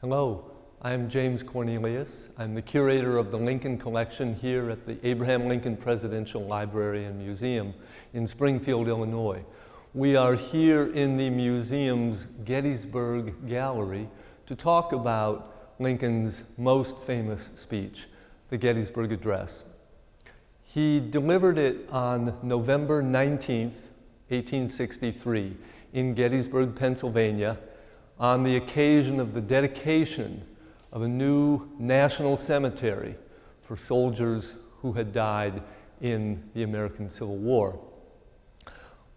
Hello, I'm James Cornelius. I'm the curator of the Lincoln Collection here at the Abraham Lincoln Presidential Library and Museum in Springfield, Illinois. We are here in the museum's Gettysburg Gallery to talk about Lincoln's most famous speech, the Gettysburg Address. He delivered it on November 19th, 1863, in Gettysburg, Pennsylvania, on the occasion of the dedication of a new national cemetery for soldiers who had died in the American Civil War.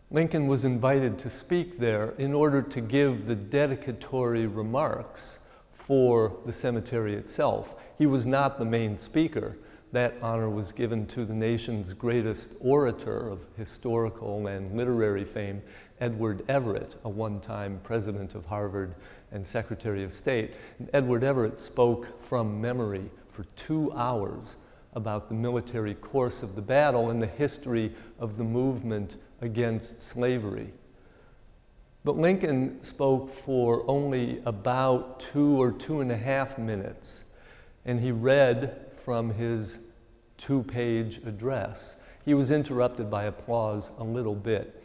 Lincoln was invited to speak there in order to give the dedicatory remarks for the cemetery itself. He was not the main speaker. That honor was given to the nation's greatest orator of historical and literary fame, Edward Everett, a one-time president of Harvard and Secretary of State. And Edward Everett spoke from memory for 2 hours about the military course of the battle and the history of the movement against slavery. But Lincoln spoke for only about 2 or 2.5 minutes, and he read from his 2-page address. He was interrupted by applause a little bit.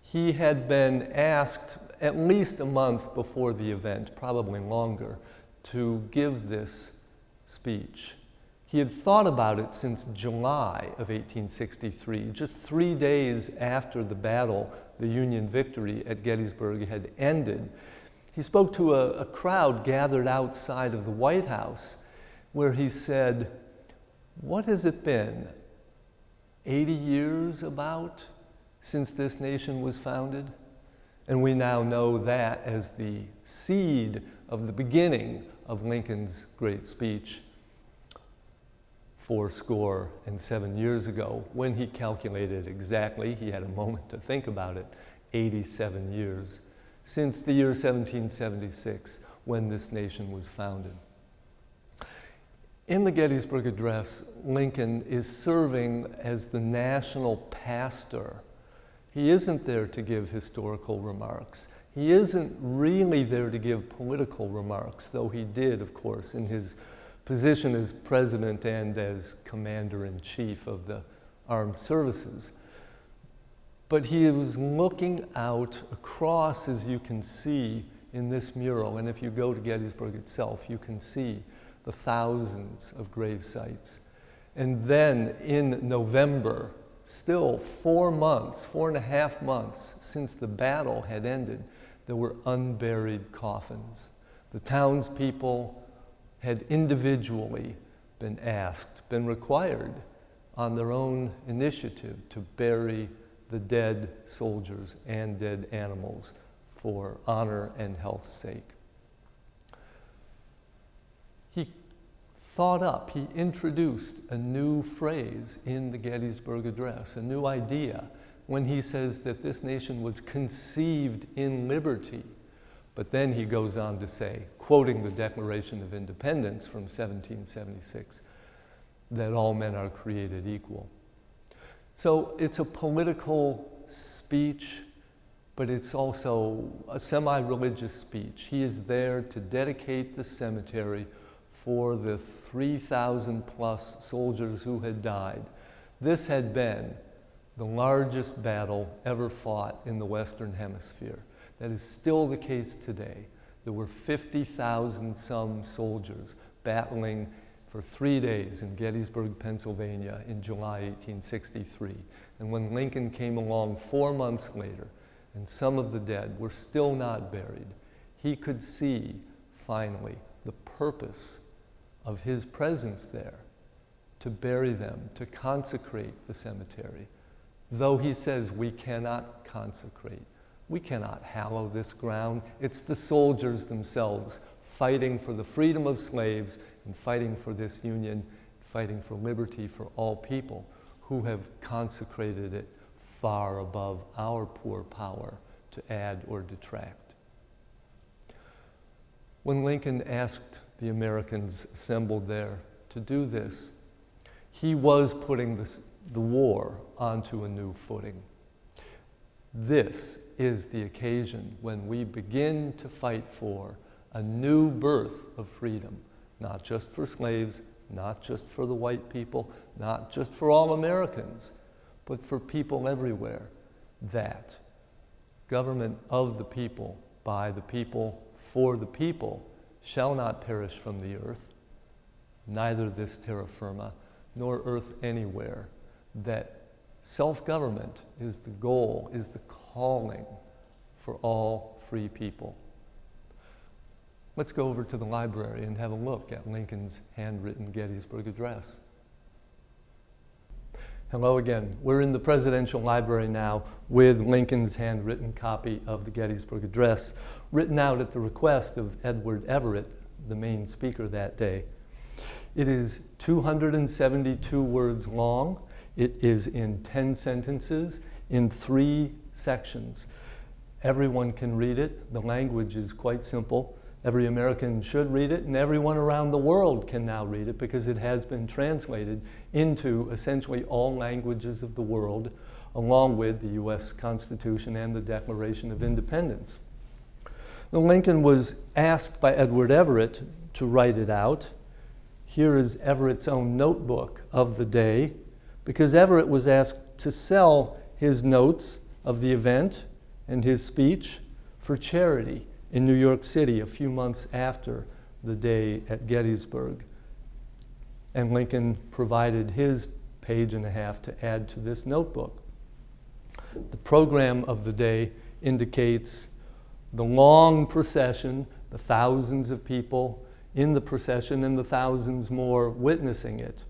He had been asked at least a month before the event, probably longer, to give this speech. He had thought about it since July of 1863, just 3 days after the battle, the Union victory at Gettysburg had ended. He spoke to a crowd gathered outside of the White House, where he said, "What has it been, 80 years about since this nation was founded?" And we now know that as the seed of the beginning of Lincoln's great speech 77 years ago, when he calculated exactly, he had a moment to think about it, 87 years since the year 1776, when this nation was founded. In the Gettysburg Address, Lincoln is serving as the national pastor. He isn't there to give historical remarks. He isn't really there to give political remarks, though he did, of course, in his position as president and as commander-in-chief of the armed services. But he was looking out across, as you can see in this mural, and if you go to Gettysburg itself, you can see the thousands of grave sites. And then in November, still 4.5 months since the battle had ended, there were unburied coffins. The townspeople had individually been required on their own initiative to bury the dead soldiers and dead animals for honor and health's sake. He introduced a new phrase in the Gettysburg Address, a new idea, when he says that this nation was conceived in liberty. But then he goes on to say, quoting the Declaration of Independence from 1776, that all men are created equal. So it's a political speech, but it's also a semi-religious speech. He is there to dedicate the cemetery for the 3,000 plus soldiers who had died. This had been the largest battle ever fought in the Western Hemisphere. That is still the case today. There were 50,000 some soldiers battling for 3 days in Gettysburg, Pennsylvania in July 1863. And when Lincoln came along 4 months later, and some of the dead were still not buried, he could see finally the purpose of his presence there, to bury them, to consecrate the cemetery. Though he says we cannot consecrate, we cannot hallow this ground. It's the soldiers themselves fighting for the freedom of slaves and fighting for this union, fighting for liberty for all people, who have consecrated it far above our poor power to add or detract. When Lincoln asked the Americans assembled there to do this, he was putting the war onto a new footing. This is the occasion when we begin to fight for a new birth of freedom, not just for slaves, not just for the white people, not just for all Americans, but for people everywhere. That government of the people, by the people, for the people, shall not perish from the earth, neither this terra firma, nor earth anywhere. That self-government is the goal, is the calling for all free people. Let's go over to the library and have a look at Lincoln's handwritten Gettysburg Address. Hello again. We're in the Presidential Library now with Lincoln's handwritten copy of the Gettysburg Address, written out at the request of Edward Everett, the main speaker that day. It is 272 words long. It is in 10 sentences in 3 sections. Everyone can read it. The language is quite simple. Every American should read it, and everyone around the world can now read it because it has been translated into essentially all languages of the world, along with the U.S. Constitution and the Declaration of Independence. Now, Lincoln was asked by Edward Everett to write it out. Here is Everett's own notebook of the day, because Everett was asked to sell his notes of the event and his speech for charity in New York City a few months after the day at Gettysburg. And Lincoln provided his page and a half to add to this notebook. The program of the day indicates the long procession, the thousands of people in the procession and the thousands more witnessing it.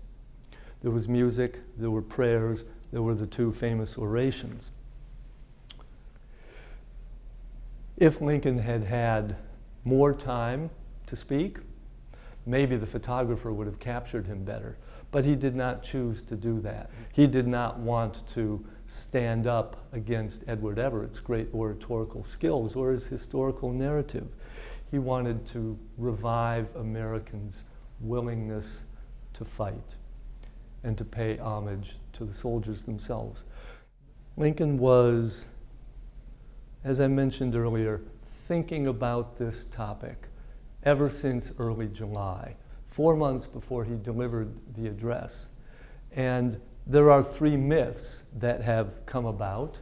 There was music, there were prayers, there were the 2 famous orations. If Lincoln had had more time to speak, maybe the photographer would have captured him better. But he did not choose to do that. He did not want to stand up against Edward Everett's great oratorical skills or his historical narrative. He wanted to revive Americans' willingness to fight and to pay homage to the soldiers themselves. Lincoln was, as I mentioned earlier, thinking about this topic ever since early July, 4 months before he delivered the address. And there are 3 myths that have come about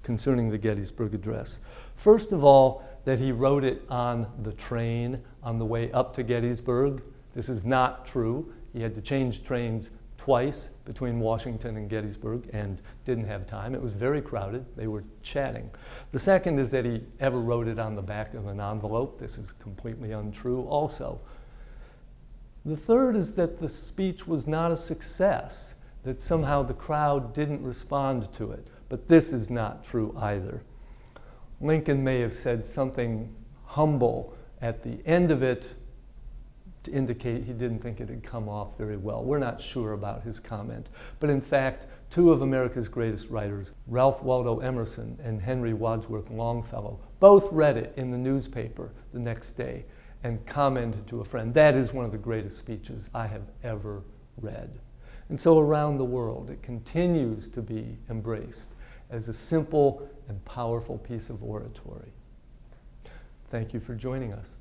concerning the Gettysburg Address. First of all, that he wrote it on the train on the way up to Gettysburg. This is not true. He had to change trains twice between Washington and Gettysburg and didn't have time. It was very crowded. They were chatting. The second is that he ever wrote it on the back of an envelope. This is completely untrue also. The third is that the speech was not a success, that somehow the crowd didn't respond to it. But this is not true either. Lincoln may have said something humble at the end of it to indicate he didn't think it had come off very well. We're not sure about his comment. But in fact, 2 of America's greatest writers, Ralph Waldo Emerson and Henry Wadsworth Longfellow, both read it in the newspaper the next day and commented to a friend, "That is one of the greatest speeches I have ever read." And so around the world, it continues to be embraced as a simple and powerful piece of oratory. Thank you for joining us.